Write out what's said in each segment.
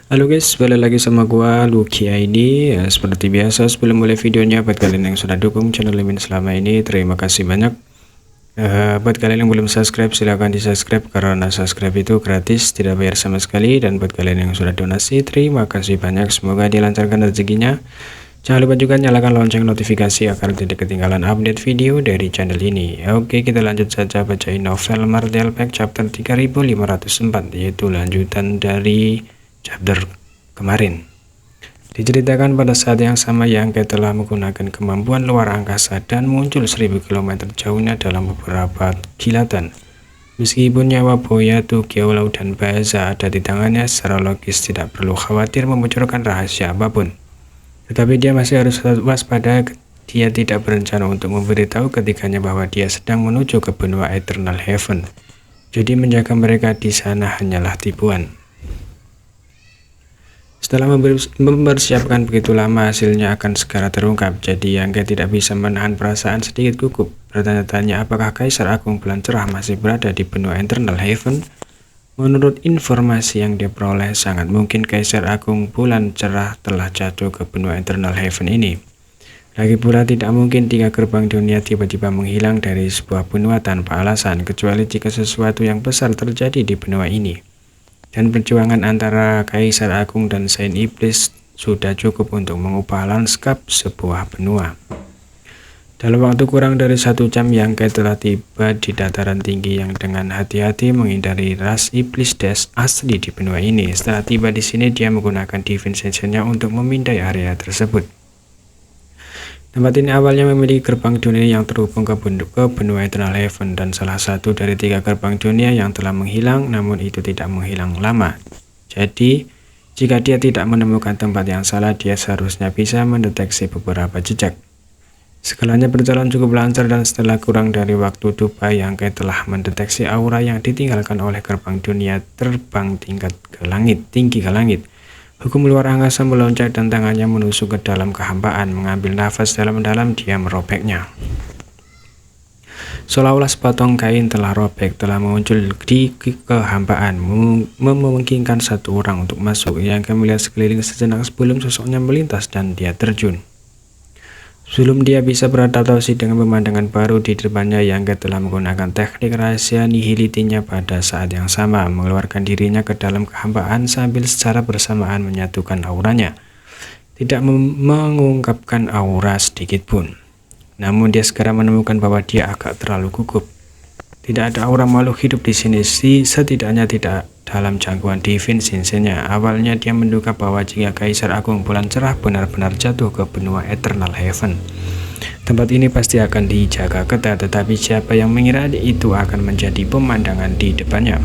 Halo guys, balik lagi sama gua Lucky ID. Seperti biasa sebelum mulai videonya, buat kalian yang sudah dukung channel Mimin selama ini, terima kasih banyak. Buat kalian yang belum subscribe, silahkan di subscribe karena subscribe itu gratis, tidak bayar sama sekali. Dan buat kalian yang sudah donasi, terima kasih banyak, semoga dilancarkan rezekinya. Jangan lupa juga nyalakan lonceng notifikasi agar tidak ketinggalan update video dari channel ini. Oke, kita lanjut saja bacain novel Martial Pack chapter 3504, yaitu lanjutan dari chapter kemarin. Diceritakan pada saat yang sama Yang telah menggunakan kemampuan luar angkasa dan muncul 1000 km jauhnya dalam beberapa kilatan. Meskipun nyawa Boya, Tugiaulau, dan Bahasa ada di tangannya, secara logis tidak perlu khawatir membocorkan rahasia apapun. Tetapi dia masih harus waspada. Dia tidak berencana untuk memberitahu ketiganya bahwa dia sedang menuju ke benua Eternal Heaven. Jadi menjaga mereka di sana hanyalah tipuan. Setelah mempersiapkan begitu lama, hasilnya akan segera terungkap. Jadi Yang tidak bisa menahan perasaan sedikit gugup. Bertanya-tanya apakah Kaisar Agung Bulan Cerah masih berada di benua Eternal Heaven. Menurut informasi yang dia peroleh, sangat mungkin Kaisar Agung Bulan Cerah telah jatuh ke benua Eternal Heaven ini. Lagi pula tidak mungkin 3 gerbang dunia tiba-tiba menghilang dari sebuah benua tanpa alasan, kecuali jika sesuatu yang besar terjadi di benua ini. Dan perjuangan antara Kaisar Agung dan Saint Iblis sudah cukup untuk mengubah lanskap sebuah benua. Dalam waktu kurang dari 1 jam, Yang telah tiba di dataran tinggi yang dengan hati-hati menghindari ras iblis des asli di benua ini. Setelah tiba di sini, dia menggunakan Divine Sense-nya untuk memindai area tersebut. Tempat ini awalnya memiliki gerbang dunia yang terhubung ke benua Eternal Heaven dan salah satu dari 3 gerbang dunia yang telah menghilang, namun itu tidak menghilang lama. Jadi, jika dia tidak menemukan tempat yang salah, dia seharusnya bisa mendeteksi beberapa jejak. Segalanya berjalan cukup lancar dan setelah kurang dari waktu dupa, Yang telah mendeteksi aura yang ditinggalkan oleh gerbang dunia terbang tinggi ke langit. Hukum luar angkasa meloncat dan tangannya menusuk ke dalam kehampaan. Mengambil nafas dalam-dalam, dia merobeknya. Seolah-olah sepotong kain telah robek, telah muncul di kehampaan, memungkinkan satu orang untuk masuk. Yang melihat sekeliling sejenak sebelum sosoknya melintas dan dia terjun. Sebelum dia bisa beradaptasi dengan pemandangan baru di depannya, Yang telah menggunakan teknik rahasia nihilitinya pada saat yang sama, mengeluarkan dirinya ke dalam kehampaan sambil secara bersamaan menyatukan auranya. Tidak mengungkapkan aura sedikit pun. Namun dia segera menemukan bahwa dia agak terlalu gugup. Tidak ada aura makhluk hidup di sini, setidaknya tidak dalam jangkauan Divine Sense-nya. Awalnya dia menduga bahwa jika Kaisar Agung Bulan Cerah benar-benar jatuh ke benua Eternal Heaven, tempat ini pasti akan dijaga ketat, tetapi siapa yang mengira itu akan menjadi pemandangan di depannya.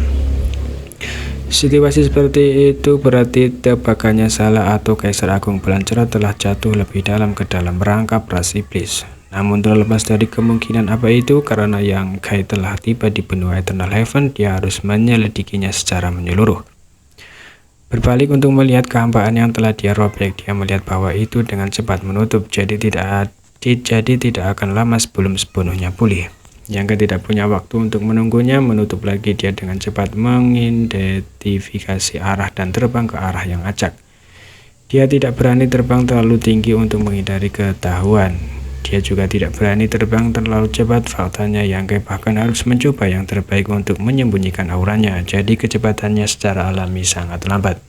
Situasi seperti itu berarti tebakannya salah atau Kaisar Agung Bulan Cerah telah jatuh lebih dalam ke dalam perangkap ras iblis. Namun terlepas dari kemungkinan apa itu, karena Yang telah tiba di benua Eternal Heaven, dia harus menyelidikinya secara menyeluruh. Berbalik untuk melihat kehampaan yang telah dia robek, dia melihat bahwa itu dengan cepat menutup, jadi tidak akan lama sebelum sepenuhnya pulih. Yang tidak punya waktu untuk menunggunya, menutup lagi. Dia dengan cepat mengidentifikasi arah dan terbang ke arah yang acak. Dia tidak berani terbang terlalu tinggi untuk menghindari ketahuan. Dia juga tidak berani terbang terlalu cepat. Faktanya Yang bahkan harus mencoba yang terbaik untuk menyembunyikan auranya, jadi kecepatannya secara alami sangat lambat.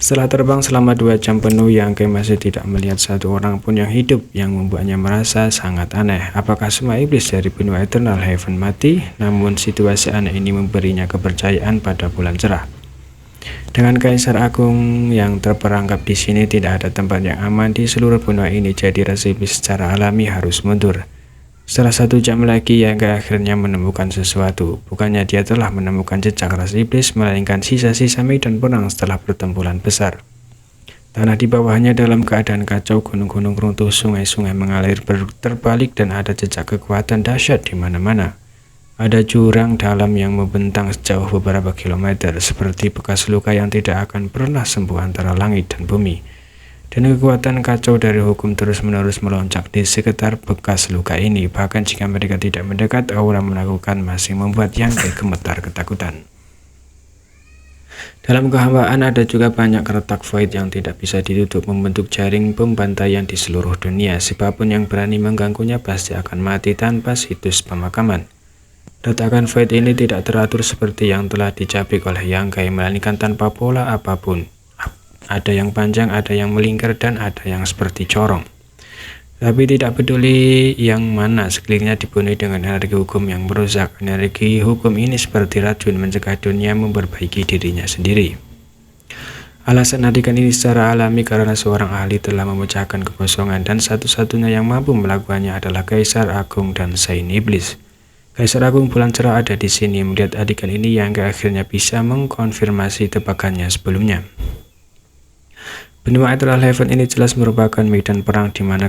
Setelah terbang selama 2 jam penuh, Yang masih tidak melihat satu orang pun yang hidup, yang membuatnya merasa sangat aneh. Apakah semua iblis dari benua Eternal Heaven mati? Namun situasi aneh ini memberinya kepercayaan pada Bulan Cerah. Dengan Kaisar Agung yang terperangkap di sini, tidak ada tempat yang aman di seluruh benua ini, jadi ras iblis secara alami harus mundur. Setelah 1 jam lagi, Yang akhirnya menemukan sesuatu. Bukannya dia telah menemukan jejak ras iblis, melainkan sisa-sisa medan perang setelah pertempuran besar. Tanah di bawahnya dalam keadaan kacau, gunung-gunung runtuh, sungai-sungai mengalir terbalik, dan ada jejak kekuatan dahsyat di mana-mana. Ada jurang dalam yang membentang sejauh beberapa kilometer, seperti bekas luka yang tidak akan pernah sembuh antara langit dan bumi. Dan kekuatan kacau dari hukum terus-menerus melonjak di sekitar bekas luka ini. Bahkan jika mereka tidak mendekat, aura menakutkan masih membuat Yang gemetar ketakutan. Dalam kehambaan ada juga banyak retak void yang tidak bisa ditutup, membentuk jaring pembantaian di seluruh dunia. Siapapun yang berani mengganggunya pasti akan mati tanpa situs pemakaman. Retakan void ini tidak teratur seperti yang telah dicapik oleh Yangkai, melainkan tanpa pola apapun. Ada yang panjang, ada yang melingkar, dan ada yang seperti corong. Tapi tidak peduli yang mana, sekelilingnya dipenuhi dengan energi hukum yang merusak. Energi hukum ini seperti racun, mencegah dunia memperbaiki dirinya sendiri. Alasan adikan ini secara alami karena seorang ahli telah memecahkan kekosongan, dan satu-satunya yang mampu melakukannya adalah Kaisar Agung dan Saint Iblis. Kaisar Agung bulan cerah ada di sini. Melihat adikan ini, yang akhirnya bisa mengkonfirmasi tebakannya sebelumnya. Benua Eternal Heaven ini jelas merupakan medan perang di mana